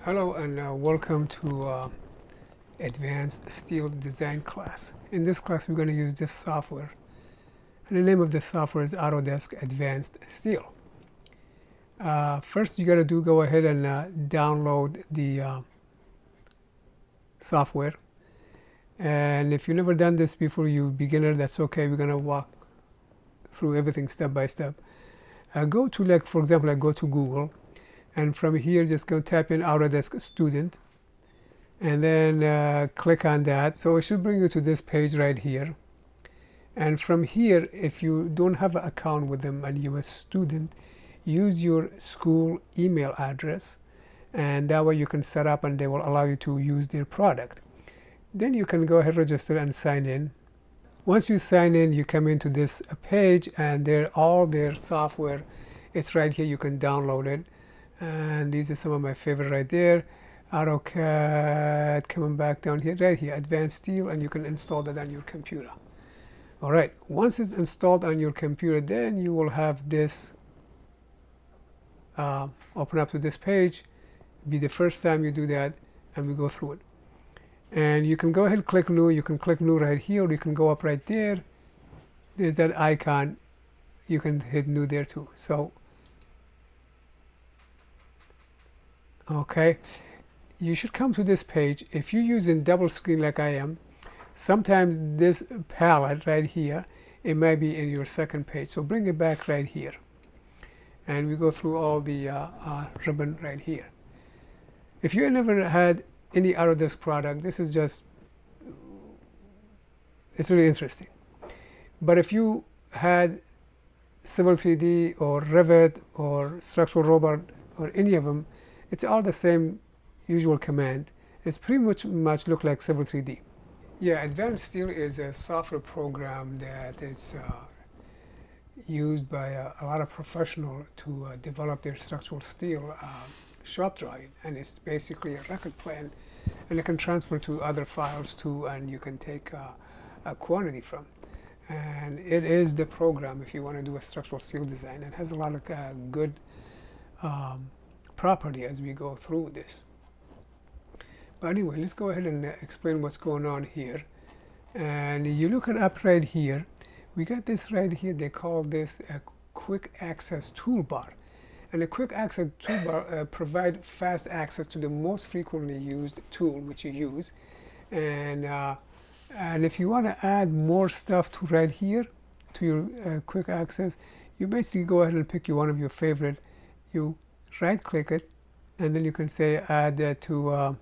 Hello and welcome to Advanced Steel Design class. In this class we're going to use this software, and the name of this software is Autodesk Advanced Steel. First you got to go ahead and download the software, and if you've never done this before, you beginner, that's okay. We're going to walk through everything step by step. Go to, like, for example, go to Google, and from here just go type in Autodesk Student, and then click on that. So it should bring you to this page right here, and from here, if you don't have an account with them and you're a student, use your school email address, and that way you can set up and they will allow you to use their product. Then you can go ahead, register and sign in. Once you sign in, you come into this page, and all their software, it's right here. You can download it, and these are some of my favorite right there. AutoCAD, coming back down here, right here, Advanced Steel, and you can install that on your computer. All right, once it's installed on your computer, then you will have this open up to this page. Be the first time you do that, and we go through it. And you can go ahead and click new. You can click new right here, or you can go up right there. There's that icon. You can hit new there too. So okay, you should come to this page. If you're using double screen like I am, sometimes this palette right here, it might be in your second page. So bring it back right here, and we go through all the ribbon right here. If you never had any Autodesk product, this is just, it's really interesting. But if you had Civil 3D or Revit or Structural Robot or any of them, it's all the same usual command. It's pretty much look like Civil 3D. Yeah, Advanced Steel is a software program that is used by a lot of professionals to develop their structural steel shop drawing, and it's basically a record plan, and it can transfer to other files too, and you can take a quantity from. And it is the program if you want to do a structural steel design. It has a lot of good property as we go through this. But anyway, let's go ahead and explain what's going on here. And you look it up right here. We got this right here. They call this a quick access toolbar. And a quick access toolbar provide fast access to the most frequently used tool which you use. And if you want to add more stuff to right here to your quick access, you basically go ahead and pick one of your favorite. You right click it, and then you can say add to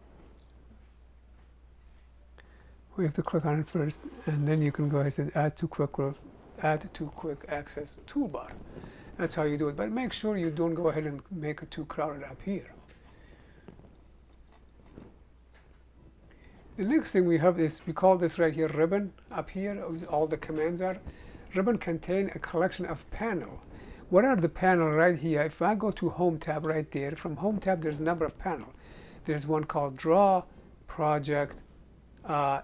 we have to click on it first, and then you can go ahead and say add to quick access toolbar. That's how you do it. But make sure you don't go ahead and make it too crowded up here. The next thing we have is, we call this right here ribbon. Up here, all the commands are. Ribbon contain a collection of panel. What are the panel right here? If I go to Home tab right there, from Home tab there's a number of panel. There's one called Draw, Project,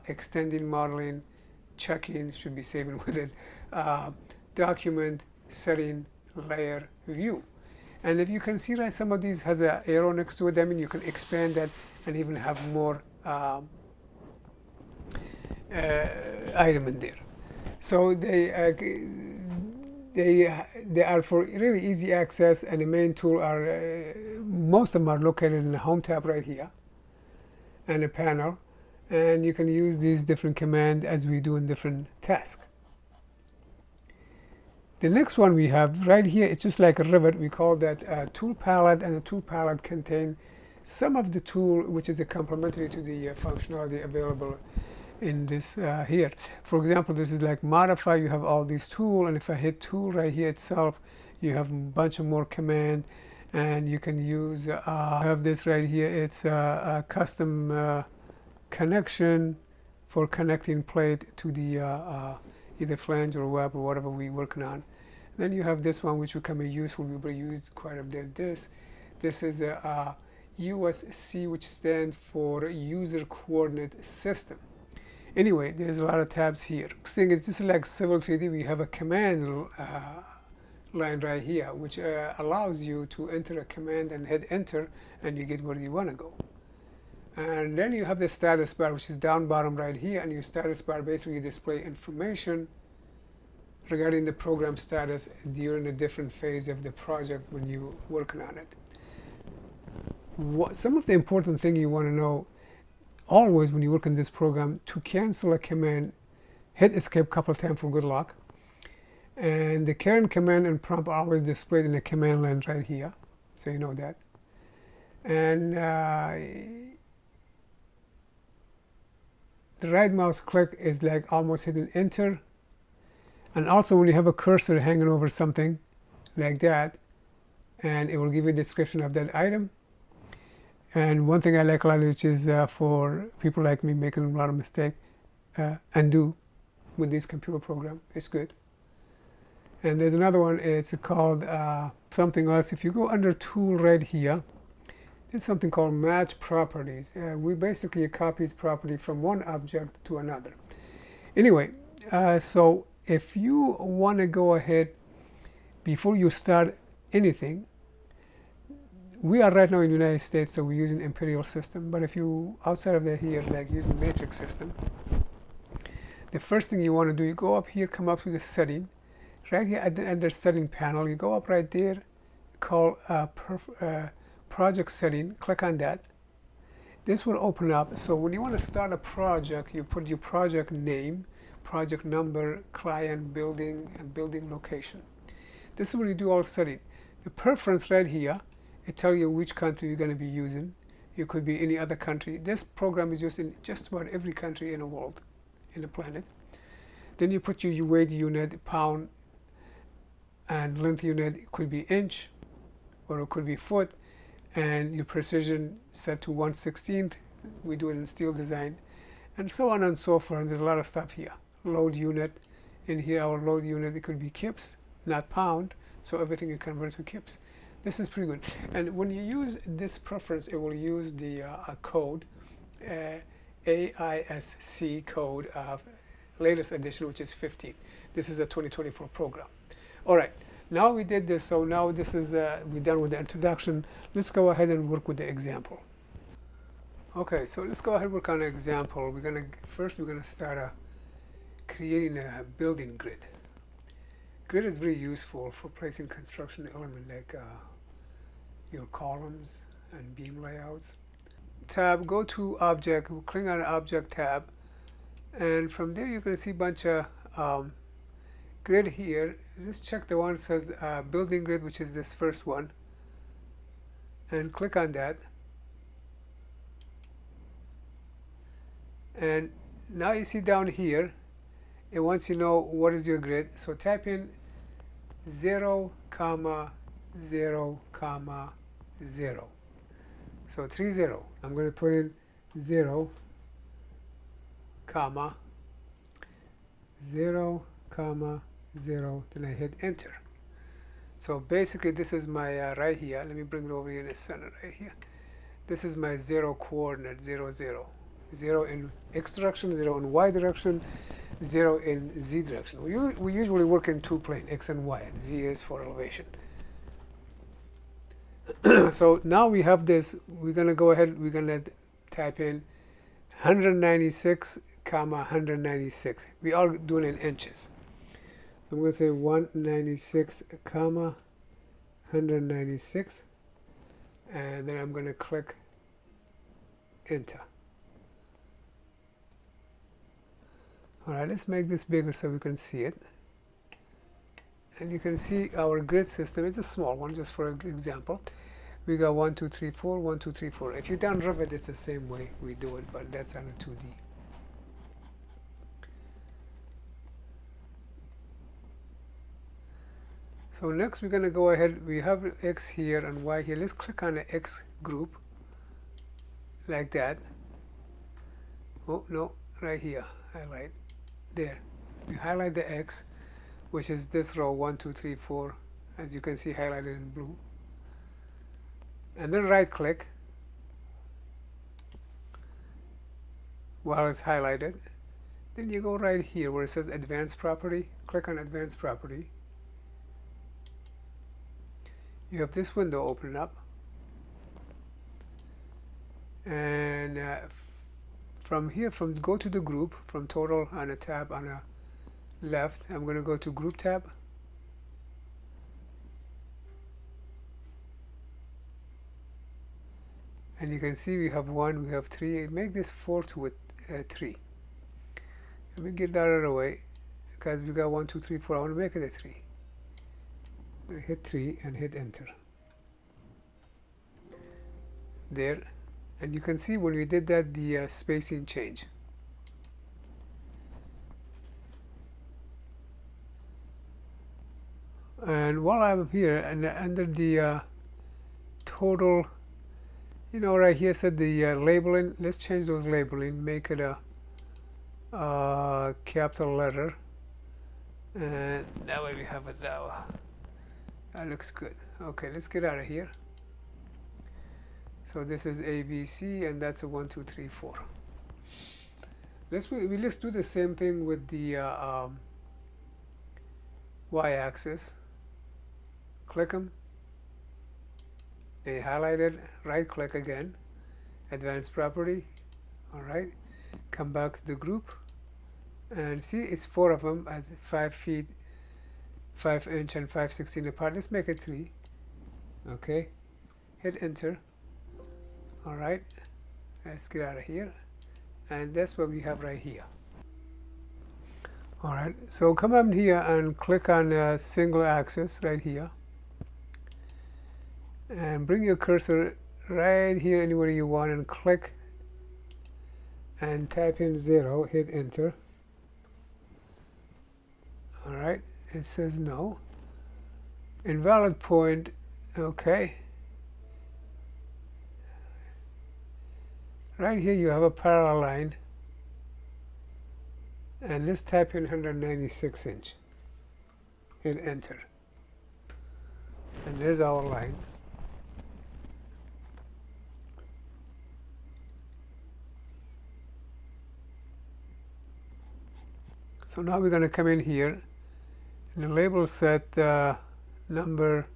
Extending Modeling, Checking, should be saving with it, Document, Setting, Layer, View. And if you can see, right, some of these has an arrow next to it. I mean, you can expand that and even have more item in there. So they are for really easy access, and the main tool are most of them are located in the Home tab right here, and a panel, and you can use these different commands as we do in different tasks. The next one we have right here, it's just like a Revit. We call that tool palette, and the tool palette contain some of the tool which is a complementary to the functionality available in this here. For example, this is like modify. You have all these tools, and if I hit tool right here itself, you have a bunch of more command, and you can use have this right here. It's a custom connection for connecting plate to the either flange or web or whatever we're working on. Then you have this one which will come in useful. We will use quite a bit. This is a USC, which stands for User Coordinate System. Anyway, there's a lot of tabs here. Next thing is, this is like Civil 3D. We have a command line right here, which allows you to enter a command and hit enter, and you get where you want to go. And then you have the status bar, which is down bottom right here, and your status bar basically display information regarding the program status during a different phase of the project when you're working on it. Some of the important thing you want to know always when you work in this program: to cancel a command, hit escape a couple of times for good luck. And the current command and prompt always displayed in the command line right here, so you know that. And the right mouse click is like almost hitting enter. And also when you have a cursor hanging over something like that, and it will give you a description of that item. And one thing I like a lot, which is for people like me making a lot of mistakes, undo with this computer program. It's good. And there's another one, it's called something else. If you go under tool right here, there's something called match properties. We basically copies property from one object to another. Anyway, so if you want to go ahead, before you start anything, we are right now in the United States, so we're using imperial system. But if you outside of there here, like using matrix system, the first thing you want to do, you go up here, come up to the setting. Right here at the under setting panel, you go up right there, call project setting, click on that. This will open up. So when you want to start a project, you put your project name, project number, client, building, and building location. This is where you do all setting. The preference right here, it tells you which country you're going to be using. You could be any other country. This program is used in just about every country in the world, in the planet. Then you put your weight unit, pound, and length unit. It could be inch, or it could be foot, and your precision set to 1/16. We do it in steel design, and so on and so forth. And there's a lot of stuff here. Load unit, in here our load unit, it could be kips, not pound, so everything you convert to kips. This is pretty good. And when you use this preference, it will use the code, AISC code of latest edition, which is 15. This is a 2024 program. All right, now we did this, so now this is we're done with the introduction. Let's go ahead and work with the example. Okay, so let's go ahead and work on an example. We're gonna start creating a building grid. Grid is very useful for placing construction element like your columns and beam layouts. Tab, go to object, click on object tab, and from there you're going to see a bunch of grid here. Just check the one that says building grid, which is this first one, and click on that. And now you see down here, it wants you to know what is your grid. So type in 0, 0, 0. So 30. I'm going to put in 0, 0, 0. Then I hit enter. So basically this is my right here. Let me bring it over here in the center right here. This is my 0 coordinate, 0, 0. 0 in x direction, 0 in y direction, 0 in z direction. We usually work in two plane, x and y, and z is for elevation. So now we have this. We're going to go ahead, we're going to type in 196, 196. We are doing in inches. So I'm going to say 196, 196, and then I'm going to click enter. All right, let's make this bigger so we can see it. And you can see our grid system. It's a small one, just for example. We got 1, 2, 3, 4, 1, 2, 3, 4. If you done Revit, it's the same way we do it, but that's on a 2D. So next we're going to go ahead. We have X here and Y here. Let's click on the X group, like that. Oh, no, right here, highlight. There. We highlight the X, which is this row 1, 2, 3, 4, as you can see highlighted in blue. And then right click while it's highlighted. Then you go right here where it says advanced property. Click on advanced property. You have this window open up. And and from here, go to the group, from total on a tab on a left, I'm going to go to group tab, and you can see we have 1, we have 3. Make this 4 to 3. Let me get that out of the way, because we got 1, 2, 3, 4. I want to make it a 3. Hit 3 and hit enter. There, and you can see when we did that, the spacing changed. And while I'm here, and under the total, you know, right here said the labeling, let's change those labeling, make it a capital letter, and that way we have it now. That looks good. Okay, let's get out of here. So this is ABC, and that's a 1, 2, 3, 4. Let's do the same thing with the y-axis. Click them. They highlighted. Right click again. Advanced property. All right. Come back to the group, and see it's 4 of them at 5 feet, 5 inch, and 5/16 apart. Let's make it 3. Okay. Hit enter. All right, let's get out of here, and that's what we have right here. All right, so come up here and click on single axis right here, and bring your cursor right here anywhere you want, and click and type in 0, hit enter. All right, it says no. Invalid point. Okay. Right here you have a parallel line, and let's type in 196 inch. Hit enter, and there's our line. So now we're going to come in here, and the label set number,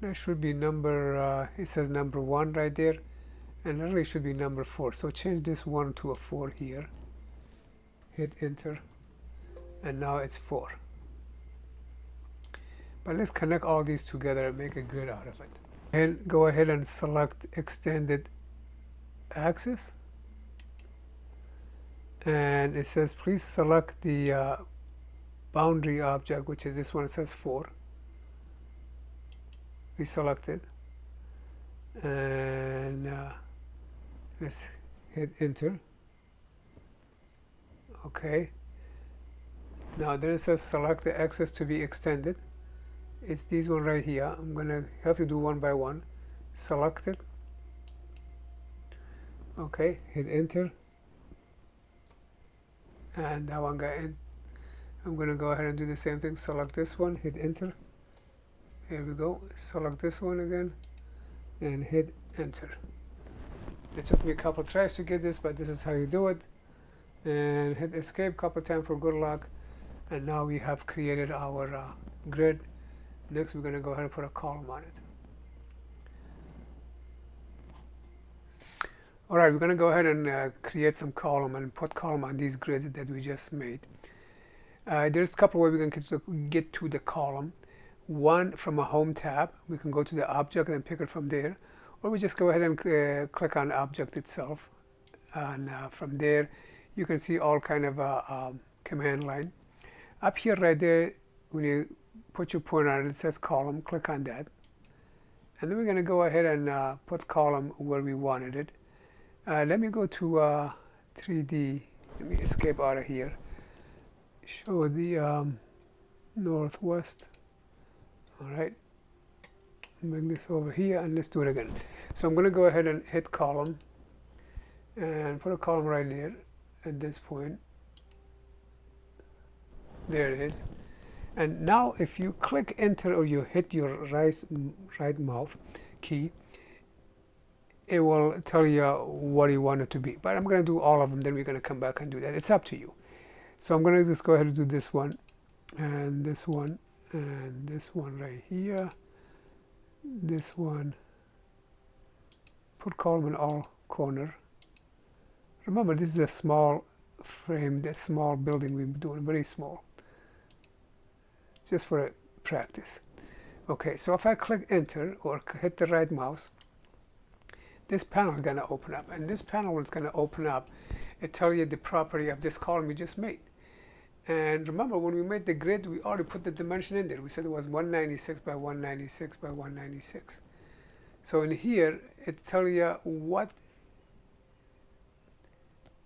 that should be number, it says number 1 right there, and really should be number 4. So change this 1 to a 4 here. Hit enter, and now it's 4. But let's connect all these together and make a grid out of it. And go ahead and select extended axis, and it says please select the boundary object, which is this one. It says 4. We select it, and let's hit enter. Okay. Now there it says select the axis to be extended. It's these one right here. I'm gonna have to do one by one. Select it. Okay, hit enter. And that one got in. I'm gonna go ahead and do the same thing. Select this one, hit enter. Here we go. Select this one again and hit enter. It took me a couple tries to get this, but this is how you do it. And hit escape a couple times for good luck. And now we have created our grid. Next we're going to go ahead and put a column on it. Alright, we're going to go ahead and create some column and put column on these grids that we just made. There's a couple of ways we can get to the column. One, from a home tab, we can go to the object and pick it from there. Or we just go ahead and click on the object itself, and from there you can see all kind of command line. Up here right there, when you put your pointer on it, it says column. Click on that, and then we're going to go ahead and put column where we wanted it. Let me go to 3D. Let me escape out of here. Show the northwest. All right. Bring this over here, and let's do it again. So I'm going to go ahead and hit column and put a column right there at this point. There it is. And now if you click enter or you hit your right mouse key, it will tell you what you want it to be. But I'm going to do all of them, then we're going to come back and do that. It's up to you. So I'm going to just go ahead and do this one, and this one, and this one right here. This one, put column in all corner. Remember, this is a small frame, that small building we're doing, very small, just for a practice. Okay, so if I click enter or hit the right mouse, this panel is going to open up, and this panel is going to open up and tell you the property of this column we just made. And remember, when we made the grid, we already put the dimension in there. We said it was 196 by 196 by 196. So in here, it tells you what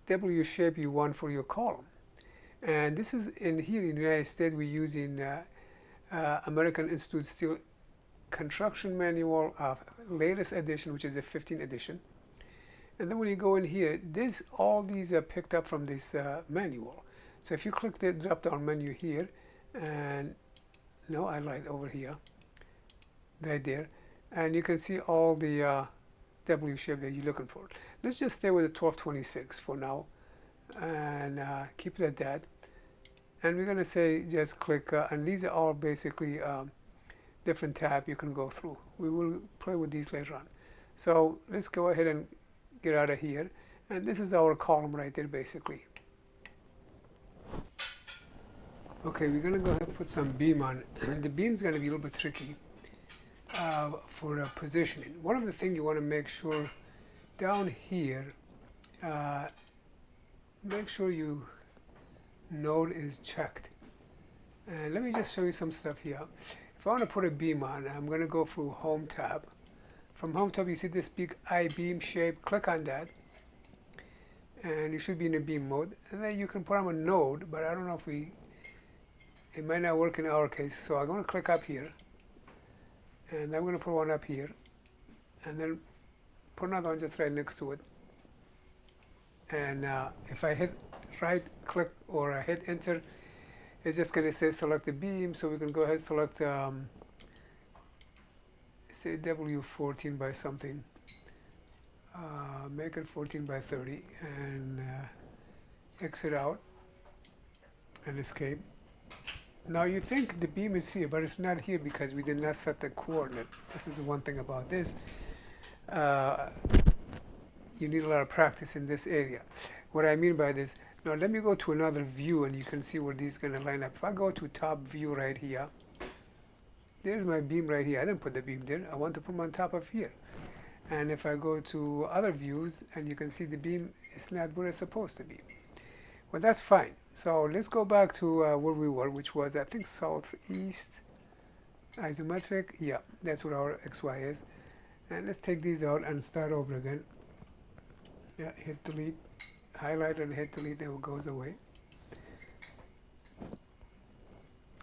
W shape you want for your column. And this is in here in the United States, we're using American Institute Steel Construction Manual of latest edition, which is the 15th edition. And then when you go in here, all these are picked up from this manual. So if you click the drop down menu here, and no, I like over here, right there, and you can see all the W shape that you're looking for. Let's just stay with the 1226 for now, and keep it at that. And we're going to say just click, and these are all basically different tabs you can go through. We will play with these later on. So let's go ahead and get out of here. And this is our column right there, basically. Okay, we're going to go ahead and put some beam on. The beam is going to be a little bit tricky for positioning. One of the things you want to make sure down here, make sure you node is checked. And let me just show you some stuff here. If I want to put a beam on, I'm going to go through Home tab. From Home tab, you see this big I-beam shape. Click on that, and you should be in a beam mode. And then you can put on a node, but I don't know if it might not work in our case. So I'm going to click up here, and I'm going to put one up here, and then put another one just right next to it. And if I hit right click or I hit enter, it's just going to say select the beam. So we can go ahead and select say W14 by something, make it 14 by 30, and exit out and escape. Now you think the beam is here, but it's not here because we did not set the coordinate. This is the one thing about this. You need a lot of practice in this area. What I mean by this, now let me go to another view and you can see where these are going to line up. If I go to top view right here, there's my beam right here. I didn't put the beam there. I want to put them on top of here. And if I go to other views, and you can see the beam is not where it's supposed to be. Well, that's fine. So let's go back to where we were, which was, I think, southeast isometric. Yeah, that's what our XY is. And let's take these out and start over again. Yeah, hit delete, highlight and hit delete, then it goes away.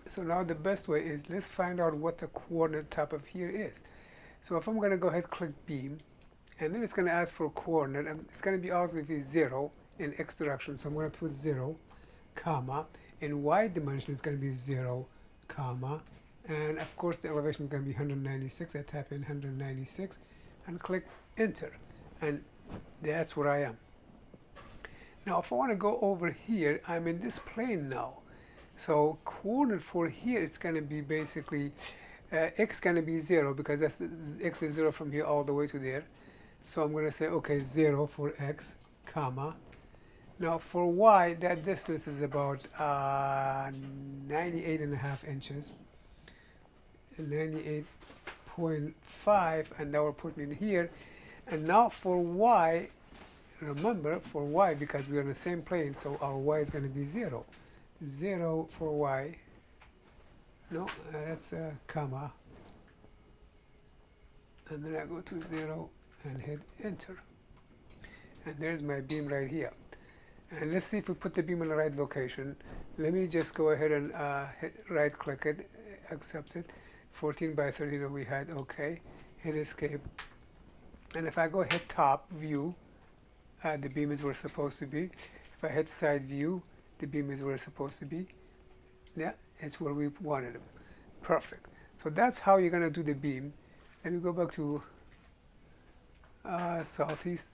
So now the best way is, let's find out what the coordinate top of here is. So if I'm going to go ahead and click beam, and then it's going to ask for a coordinate, and it's going to be also be 0 in x direction. So I'm going to put 0, comma. In y dimension, it's going to be 0, comma. And of course, the elevation is going to be 196. I tap in 196 and click enter. And that's where I am. Now, if I want to go over here, I'm in this plane now. So coordinate for here, it's going to be basically x going to be 0 because that's x is 0 from here all the way to there. So I'm going to say, okay, 0 for x, comma. Now for y, that distance is about 98.5 inches, 98.5, and that will put me in here. And now for y, remember, for y, because we're on the same plane, so our y is going to be 0. 0 for y. No, that's a comma. And then I go to 0 and hit enter. And there's my beam right here. And let's see if we put the beam in the right location. Let me just go ahead and hit right click it, accept it. 14 by 30 that we had, okay. Hit escape. And if I go hit top view, the beam is where it's supposed to be. If I hit side view, the beam is where it's supposed to be. Yeah, it's where we wanted it. Perfect. So that's how you're going to do the beam. Let me go back to southeast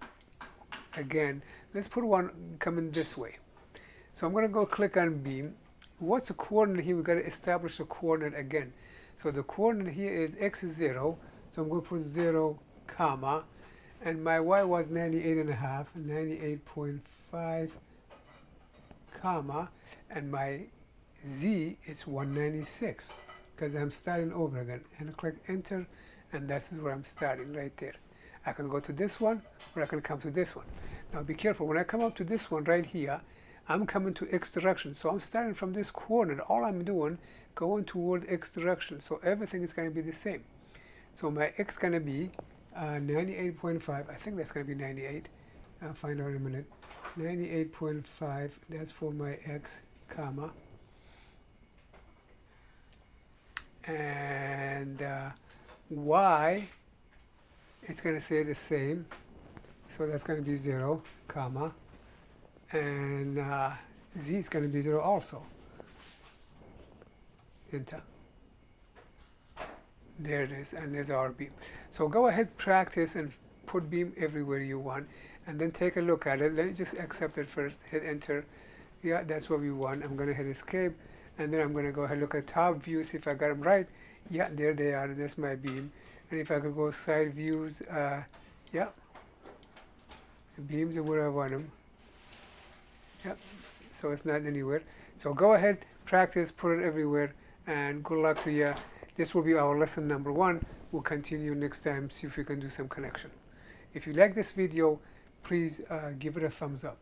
again. Let's put one coming this way. So I'm going to go click on beam. What's the coordinate here? We've got to establish the coordinate again. So the coordinate here is x is 0. So I'm going to put 0, comma. and my y was 98.5, 98.5, comma, and my z is 196, because I'm starting over again. And I click enter, and that's where I'm starting, right there. I can go to this one, or I can come to this one. Now be careful, when I come up to this one right here, I'm coming to x direction, so I'm starting from this corner. All I'm doing, going toward x direction, so everything is going to be the same. So my x is going to be 98.5, I think that's going to be 98, I'll find out in a minute. 98.5, that's for my x, comma, and y, it's going to say the same, so that's going to be 0, comma, and z is going to be 0 also. Enter. There it is, and there's our beam. So go ahead, practice, and put beam everywhere you want, and then take a look at it. Let me just accept it first, hit enter. Yeah, that's what we want. I'm going to hit escape, and then I'm going to go ahead and look at top view, see if I got them right. Yeah, there they are. There's my beam. And if I could go side views, yeah, the beams are where I want them. Yep, so it's not anywhere. So go ahead, practice, put it everywhere, and good luck to you. This will be our lesson number 1. We'll continue next time, see if we can do some connection. If you like this video, please give it a thumbs up.